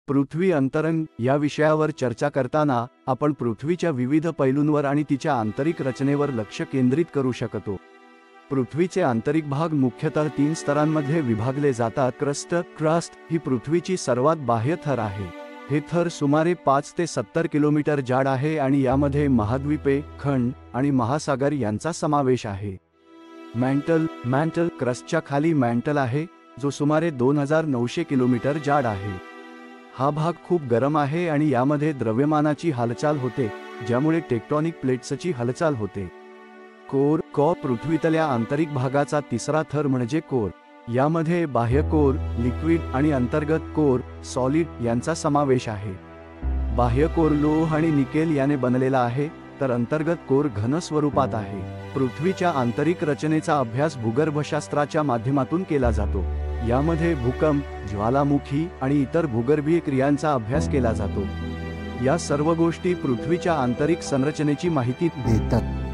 पृथ्वी अंतरंग या विषयावर चर्चा करताना आपण पृथ्वीच्या विविध पैलूंवर आणि तिच्या आंतरिक रचनेवर लक्ष केंद्रित करू शकतो। पृथ्वीचे आंतरिक भाग मुख्यतः 3 स्तरांमध्ये विभागले जातात। क्रस्ट ही पृथ्वीची सर्वात बाह्य थर आहे। हे थर सुमारे 5 ते 70 किलोमीटर जाड आहे आणि यामध्ये महाद्वीपे, खंड आणि महासागर यांचा समावेश आहे। मॅन्टल क्रस्टच्या खाली मॅन्टल आहे, जो सुमारे 2900 किलोमीटर जाड आहे। हा भाग खूप गरम आहे आणि यामध्ये द्रव्यमानाची हालचाल होते, ज्यामुळे टेक्टोनिक प्लेट्सची हालचाल होते। कोर पृथ्वीतल्या आंतरिक भागाचा तिसरा थर म्हणजे कोर। यामध्ये बाह्य कोर, लिक्विड आणि अंतर्गत कोर, सॉलिड यांचा समावेश आहे। बाह्य कोर लोह आणि निकेल याने बनलेला आहे, तर अंतर्गत कोर घन स्वरूपात आहे। पृथ्वीच्या आंतरिक रचनेचा अभ्यास भूगर्भशास्त्राच्या माध्यमातून केला जातो। यामध्ये भूकंप, ज्वालामुखी आणि इतर भूगर्भीय क्रियांचा अभ्यास केला जातो। या सर्व गोष्टी पृथ्वीच्या आंतरिक संरचनेची माहिती देतात।